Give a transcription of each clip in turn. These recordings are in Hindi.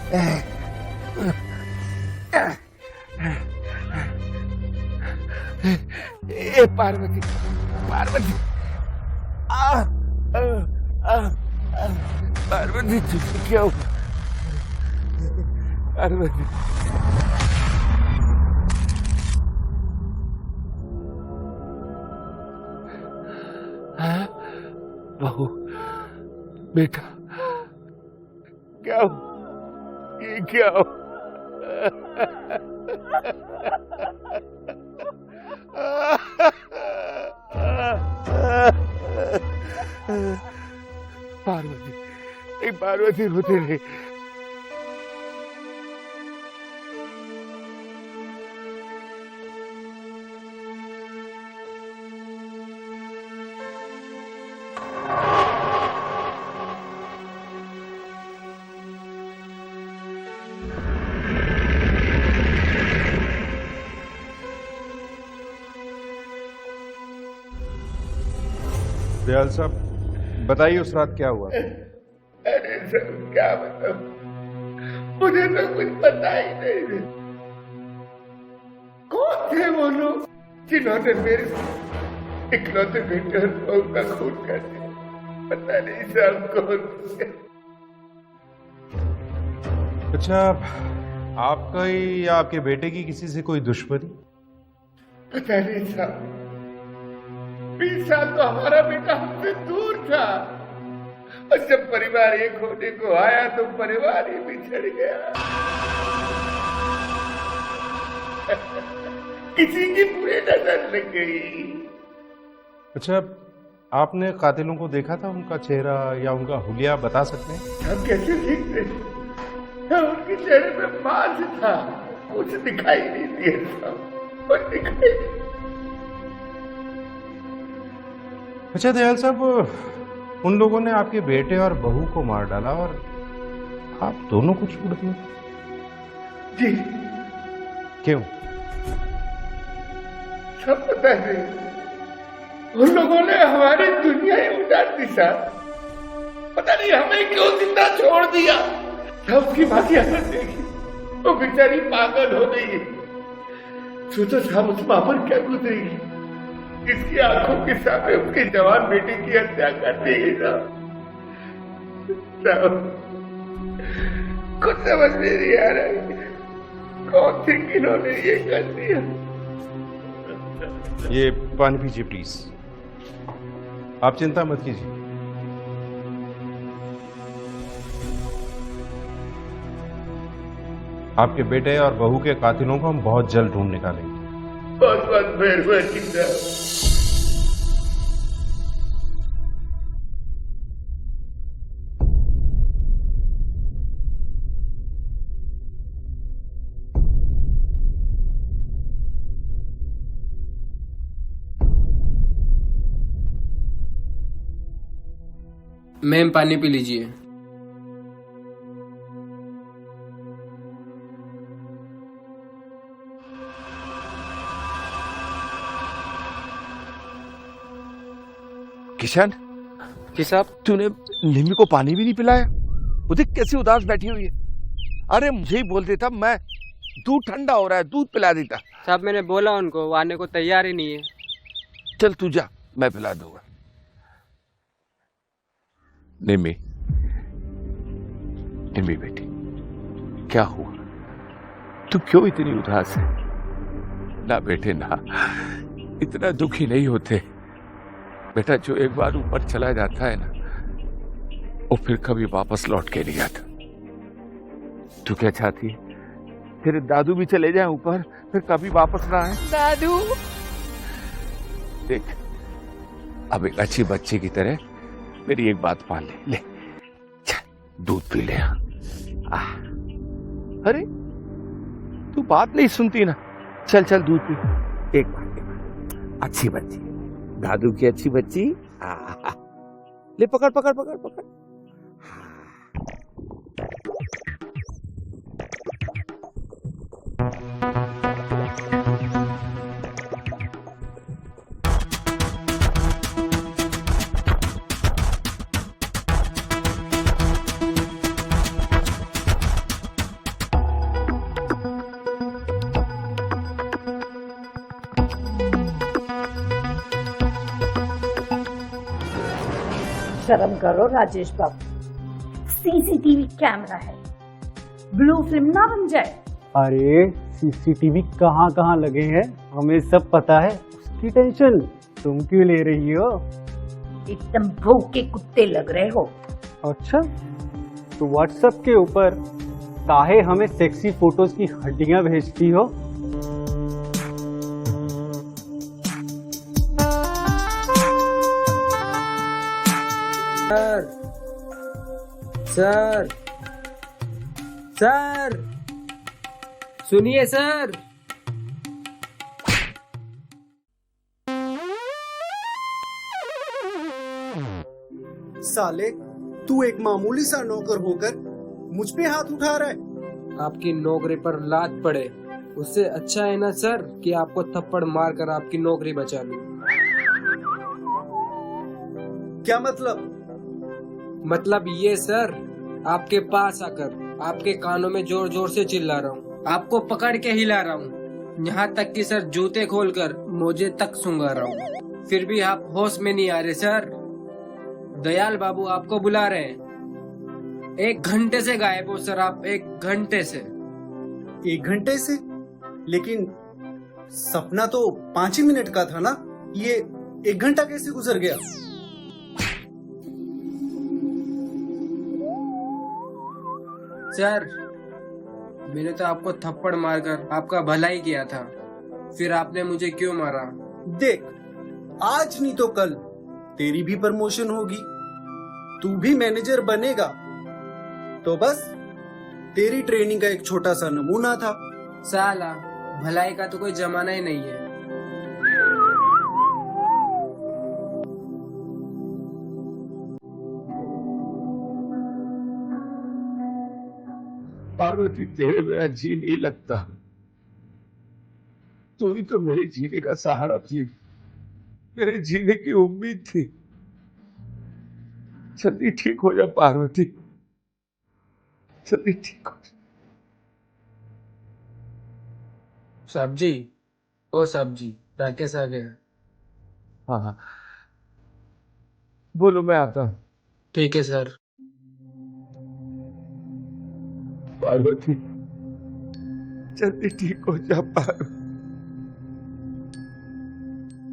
ए पार्वती, पार्वती, पार्वती तुझे क्या हुआ? पार्वती, हाँ बहू, बेटा, क्या हो? ये क्या हो? पार्वती, एक पार्वती रोते रहे। दयाल साहब, बताइए उस रात क्या हुआ? अरे सर, क्या बताऊं, मुझे तो कुछ पता ही नहीं। कौन थे वो लोग जिन्होंने मेरे इकलौते बेटे और बहू का खून कर दिया? पता नहीं साहब कौन थे। अच्छा, आपका या आपके बेटे की किसी से कोई दुश्मनी? पता नहीं साहब, 20 साल तो हमारा बेटा हमसे दूर था, और जब परिवार एक होने को आया तो परिवार ही बिछड़ गया। किसी की बुरी नजर लग गई। अच्छा, आपने कातिलों को देखा था? उनका चेहरा या उनका हुलिया बता सकते हैं? हम कैसे देखते? उनके चेहरे पे मांस था, कुछ दिखाई नहीं दिया साहब, कुछ दिखाई नहीं। अच्छा दयाल साहब, उन लोगों ने आपके बेटे और बहू को मार डाला और आप दोनों को छोड़ दिया? जी। क्यों? सब पता है, उन लोगों ने हमारी दुनिया ही उजाड़ दी साहब। पता नहीं हमें क्यों जिंदा छोड़ दिया। सब की बात हालत देखी, वो बेचारी पागल हो गई है। सोचो साहब, उस मां पर क्या गुजरेगी। इसकी आंखों के सामने उसके जवान बेटे की हत्या कर दी गई साहब। कुछ समझ में नहीं आ रहा है, कौन थे किन्होंने ये कर दिया। ये पानी पीजिए प्लीज, आप चिंता मत कीजिए। आपके बेटे और बहू के कातिलों को हम बहुत जल्द ढूंढ निकालेंगे। बहुत बहुत मेहरबानी साहब। मैम, पानी पी लीजिए। किशन जी साहब। तूने निम्मी को पानी भी नहीं पिलाया? वो देख कैसी उदास बैठी हुई है। अरे मुझे ही बोल देता, मैं दूध ठंडा हो रहा है दूध पिला देता। साहब मैंने बोला उनको, वो आने को तैयार ही नहीं है। चल तू जा, मैं पिला दूंगा। निम्मी, निम्मी बेटी, क्या हुआ? तू क्यों इतनी उदास है? ना बेटे ना, इतना दुखी नहीं होते बेटा। जो एक बार ऊपर चला जाता है ना, वो फिर कभी वापस लौट के नहीं आता। तू क्या चाहती है? तेरे दादू भी चले जाए ऊपर, फिर कभी वापस ना आए? दादू, देख, अब एक अच्छी बच्चे की तरह मेरी एक बात मान ले। दूध पी ले। अरे तू बात नहीं सुनती ना। चल चल दूध पी। एक बात, अच्छी बच्ची, दादू की अच्छी बच्ची। ले पकड़ पकड़ पकड़ पकड़। शर्म करो राजेश बाबू, सीसीटीवी कैमरा है, ब्लू फिल्म ना बन जाए। अरे सीसीटीवी कहाँ कहाँ लगे हैं हमें सब पता है, उसकी टेंशन तुम क्यों ले रही हो? एकदम भूखे कुत्ते लग रहे हो। अच्छा, तो व्हाट्सएप के ऊपर काहे हमें सेक्सी फोटोज की हड्डियां भेजती हो? सर सर सर सुनिए सर। साले, तू एक मामूली सा नौकर होकर मुझ पे हाथ उठा रहा है। आपकी नौकरी पर लात पड़े उससे अच्छा है ना सर कि आपको थप्पड़ मार कर आपकी नौकरी बचा लूं। क्या मतलब? मतलब ये सर, आपके पास आकर आपके कानों में जोर जोर से चिल्ला रहा हूँ, आपको पकड़ के हिला रहा हूँ, यहाँ तक कि सर जूते खोलकर मोजे तक सूंघा रहा हूँ, फिर भी आप होश में नहीं आ रहे सर। दयाल बाबू आपको बुला रहे हैं। 1 घंटे से गायब हो सर आप, 1 घंटे से। 1 घंटे से? लेकिन सपना तो 5 ही मिनट का था ना, ये 1 घंटा कैसे गुजर गया? सर मैंने तो आपको थप्पड़ मारकर आपका भला ही किया था, फिर आपने मुझे क्यों मारा? देख, आज नहीं तो कल तेरी भी प्रमोशन होगी, तू भी मैनेजर बनेगा। तो बस तेरी ट्रेनिंग का एक छोटा सा नमूना था। साला भलाई का तो कोई जमाना ही नहीं है। पार्वती, तेरे मेरा जी नहीं लगता। तू ही तो मेरे जीने का सहारा थी, मेरे जीने की उम्मीद थी। जल्दी ठीक हो जा पार्वती, जल्दी ठीक हो जा। सब्जी, ओ सब्जी, राकेश आ गया। हाँ हाँ, बोलो, मैं आता हूँ। ठीक है सर। पार्वती, जल्दी ठीक हो जा पार्वती।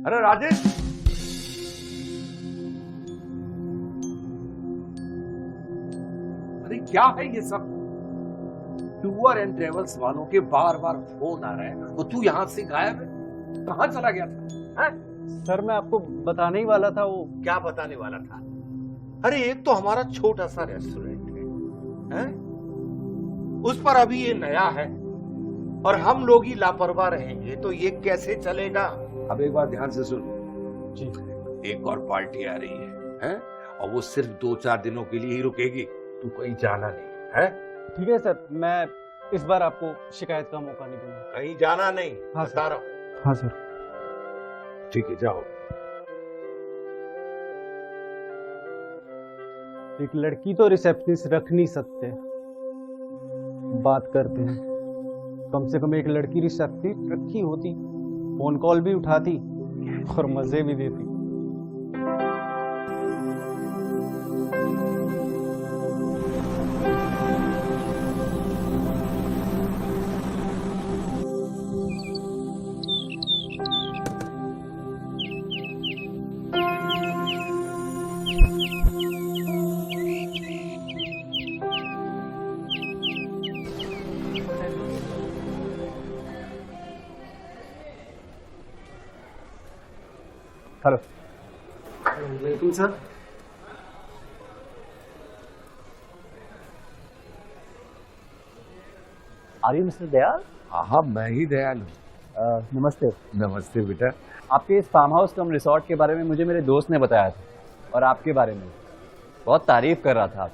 अरे राजेश, अरे क्या है ये सब? टूर एंड ट्रेवल्स वालों के बार बार फोन आ रहे हैं और तू यहाँ से गायब है। कहाँ चला गया था? हैं? सर मैं आपको बताने ही वाला था। वो क्या बताने वाला था? अरे एक तो हमारा छोटा सा रेस्टोरेंट है, उस पर अभी ये नया है और हम लोग ही लापरवाह रहेंगे तो ये कैसे चलेगा? अब एक बार ध्यान से सुन जी, एक और पार्टी आ रही है और वो सिर्फ 2-4 दिनों के लिए ही रुकेगी। तू कहीं जाना नहीं है? ठीक है सर, मैं इस बार आपको शिकायत का मौका नहीं दूंगा। कहीं जाना नहीं, हाँ बता रहा हूं। हाँ सर। ठीक है, जाओ। एक लड़की तो रिसेप्शनिस्ट रख नहीं सकते, बात करते हैं। कम से कम एक लड़की रिसेप्शनिस्ट रखी होती, फोन कॉल भी उठाती और मजे भी देती। Hello. Welcome sir. Are you mister Dayal? हाँ, मैं ही दयाल हूँ। नमस्ते। नमस्ते बेटा। आपके इस फार्म हाउस कम रिसोर्ट के बारे में मुझे मेरे दोस्त ने बताया था, और आपके बारे में बहुत तारीफ कर रहा था। आप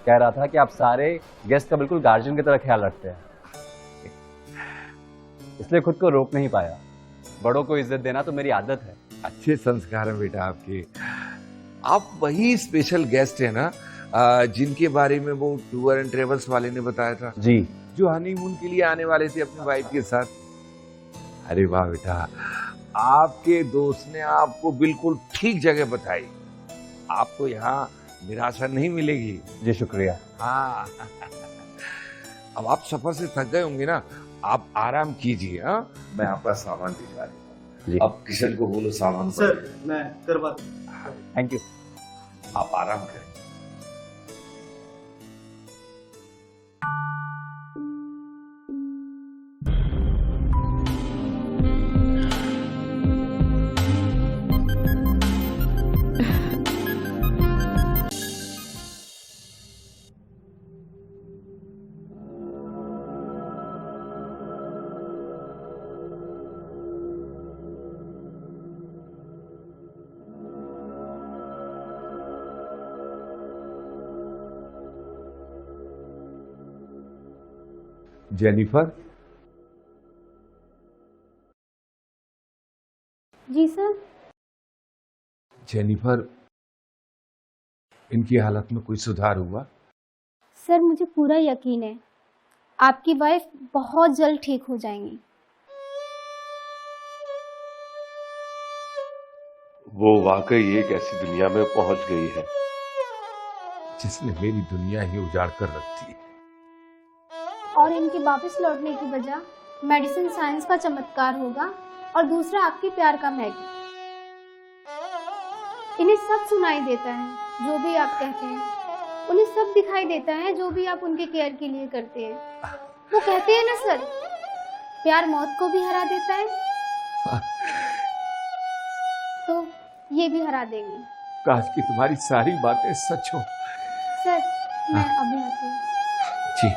कह रहा था कि आप सारे गेस्ट का बिल्कुल गार्जियन की तरह ख्याल रखते हैं, इसलिए खुद को रोक नहीं पाया। बड़ों को इज्जत देना तो मेरी आदत है। अच्छे संस्कार हैं बेटा आपके। आप वही स्पेशल गेस्ट है ना जिनके बारे में वो टूर एंड ट्रेवल्स वाले ने बताया था जी, जो हनीमून के लिए आने वाले थे अपनी वाइफ के साथ। अरे वाह बेटा, आपके दोस्त ने आपको बिल्कुल ठीक जगह बताई। आपको यहाँ निराशा नहीं मिलेगी। जी शुक्रिया। हाँ अब आप सफर से थक गए होंगे ना, आप आराम कीजिए। हाँ, मैं आपका सामान भिजवा देता जी। हूँ। अब किशन को बोलो सामान सर मैं करवा थैंक यू। आप आराम करें। जेनिफर, जी सर। जेनिफर, इनकी हालत में कोई सुधार हुआ? सर मुझे पूरा यकीन है आपकी वाइफ बहुत जल्द ठीक हो जाएंगी। वो वाकई एक ऐसी दुनिया में पहुंच गई है जिसने मेरी दुनिया ही उजाड़ कर रखी है। और इनके वापस लौटने की वजह मेडिसिन साइंस का चमत्कार होगा और दूसरा आपके प्यार का मैगी। इन्हें सब सुनाई देता है जो भी आप कहते हैं, उन्हें सब दिखाई देता है जो भी आप उनके केयर के लिए करते हैं। वो कहते हैं ना सर, प्यार मौत को भी हरा देता है, तो ये भी हरा देंगे। काश कि तुम्हारी सारी बातें सच हो। सर मैं अभी आती हूँ। जी।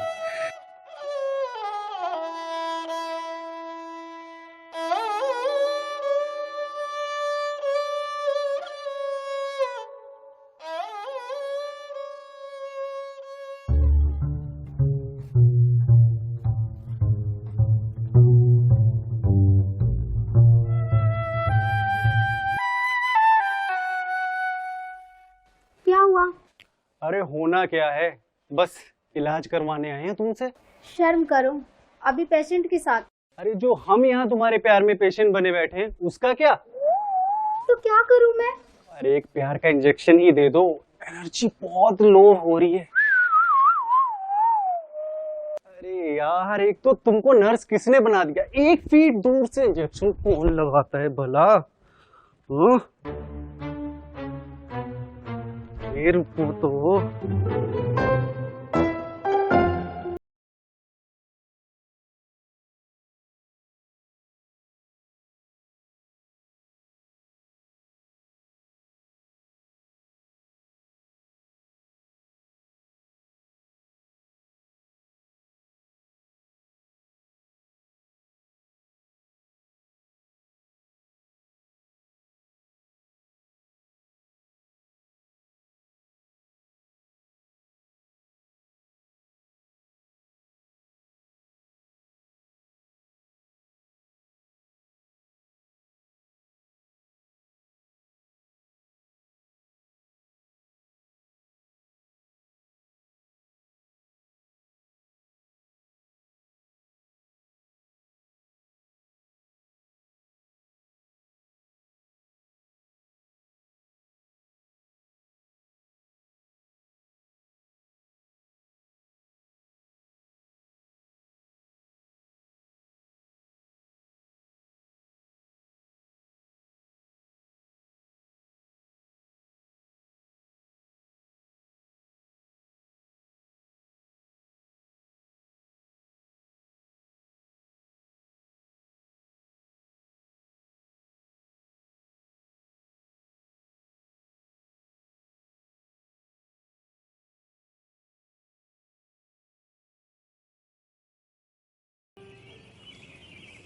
क्या हुआ? अरे होना क्या है, बस इलाज करवाने आए हैं तुमसे। शर्म करो, अभी पेशेंट के साथ। अरे जो हम यहाँ तुम्हारे प्यार में पेशेंट बने बैठे हैं उसका क्या? तो क्या करूं मैं? अरे एक प्यार का इंजेक्शन ही दे दो, एनर्जी बहुत लो हो रही है। अरे यार एक तो तुमको नर्स किसने बना दिया, 1 फीट दूर से इंजेक्शन कौन लगाता है भला? हाँ? ये रुको तो।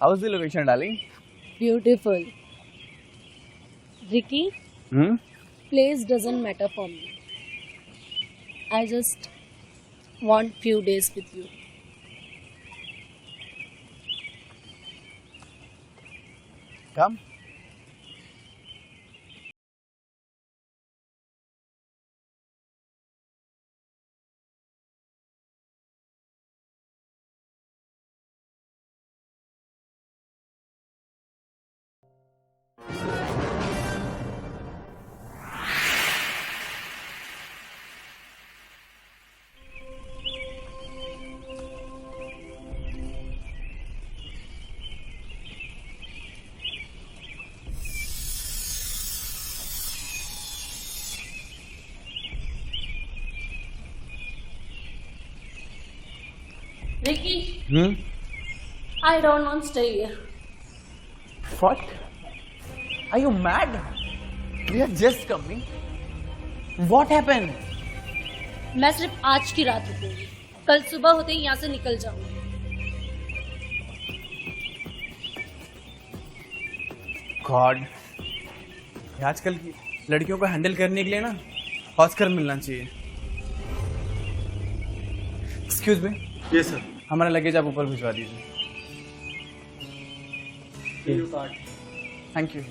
How's the location, darling? Beautiful. Ricky, Hmm? place doesn't matter for me. I just want few days with you. Come. Ricky, I don't want to stay here. What? Are you mad? We are just coming. What happened? मैं सिर्फ आज की रात रुकूंगी, कल सुबह होते ही यहाँ से निकल जाऊंगी। गॉड, आजकल की लड़कियों को हैंडल करने के लिए ना ऑस्कर मिलना चाहिए। Excuse me. ये सर। हमारा लगेज आप ऊपर भिजवा दीजिए। Thank you.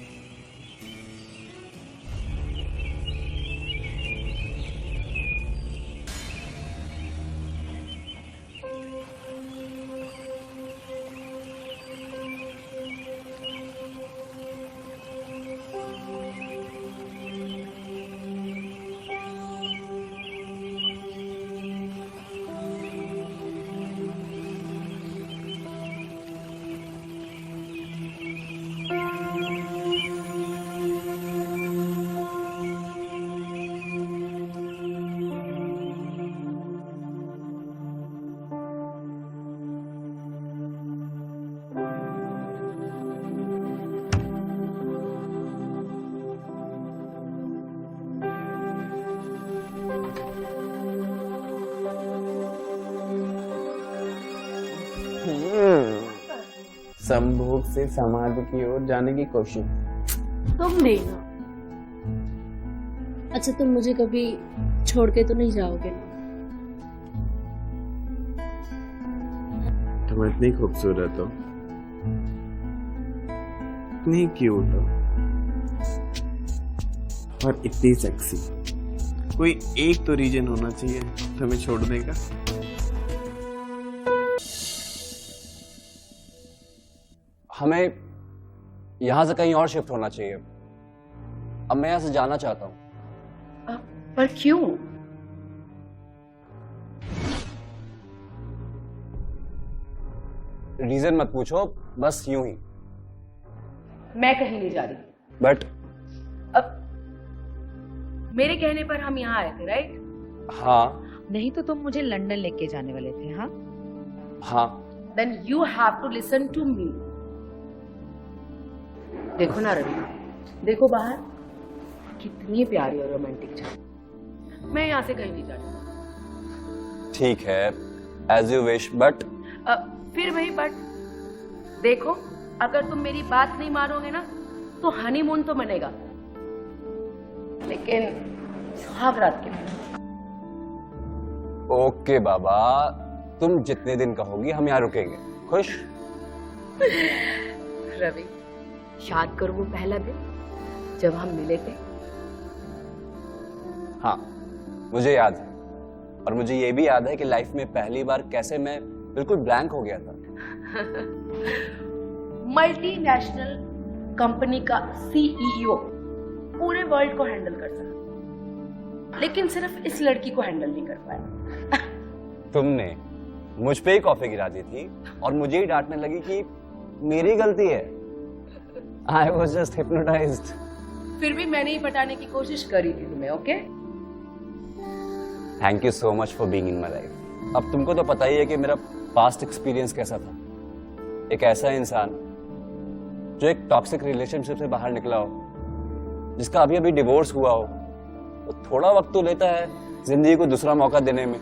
संभोग से समाधि की ओर जाने की कोशिश। तुम नहीं ना? अच्छा, तुम मुझे कभी छोड़ के तो नहीं जाओगे ना? तुम इतनी खूबसूरत हो, इतनी क्यूट हो और इतनी सेक्सी। कोई एक तो रीजन होना चाहिए तुम्हें छोड़ने का। हमें यहाँ से कहीं और शिफ्ट होना चाहिए। अब मैं यहाँ से जाना चाहता हूँ। पर क्यों? रीजन मत पूछो, बस यूं ही। मैं कहीं नहीं जा रही। बट अब मेरे कहने पर हम यहाँ आए थे, राइट? हाँ। नहीं तो तुम मुझे लंदन लेके जाने वाले थे। हाँ हाँ। Then you have to listen to me. देखो ना रवि, देखो बाहर कितनी प्यारी और रोमांटिक जगह। मैं यहाँ से कहीं नहीं जाती। ठीक है, एज यू विश, बट फिर वही बट। देखो, अगर तुम मेरी बात नहीं मानोगे ना तो हनीमून तो मनेगा, लेकिन सुहाग रात के दिन। ओके बाबा, तुम जितने दिन कहोगी हम यहाँ रुकेंगे। खुश? रवि, याद करो वो पहला दिन जब हम मिले थे। हाँ, मुझे याद है। और मुझे ये भी याद है कि लाइफ में पहली बार कैसे मैं बिल्कुल ब्लैंक हो गया था। मल्टीनेशनल कंपनी का सीईओ पूरे वर्ल्ड को हैंडल कर सका, लेकिन सिर्फ इस लड़की को हैंडल नहीं कर पाया। तुमने मुझ पे ही कॉफी गिरा दी थी और मुझे ही डांटने लगी कि मेरी गलती है। I was just hypnotized. फिर भी मैंने ही पटाने की कोशिश करी थी तुम्हें, okay? Thank you so much for being in my life. अब तुमको तो पता ही है कि मेरा पास्ट एक्सपीरियंस कैसा था। एक ऐसा इंसान जो एक टॉक्सिक रिलेशनशिप से बाहर निकला हो, जिसका अभी अभी डिवोर्स हुआ हो, तो थोड़ा वक्त तो लेता है जिंदगी को दूसरा मौका देने में।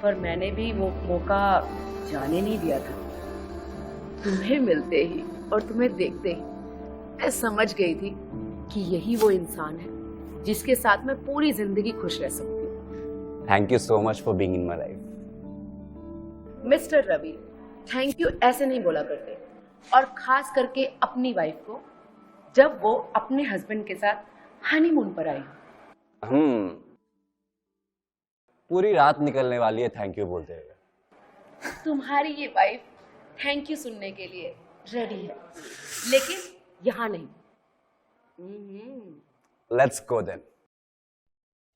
पर मैंने भी वो मौका जाने नहीं दिया था। तुम्हें मिलते ही और तुम्हें देखते ही मैं समझ गई थी कि यही वो इंसान है जिसके साथ मैं पूरी जिंदगी खुश रह सकती हूँ। Thank you so much for being in my life. Mister Ravi, thank you ऐसे नहीं बोला करते, और खास करके अपनी वाइफ को जब वो अपने हस्बैंड के साथ हनीमून पर आई। पूरी रात निकलने वाली है थैंक यू बोलते हुए। तुम्हारी ये वाइफ थैंक यू सुनने के लिए रेडी है, लेकिन यहाँ नहीं। Let's go then.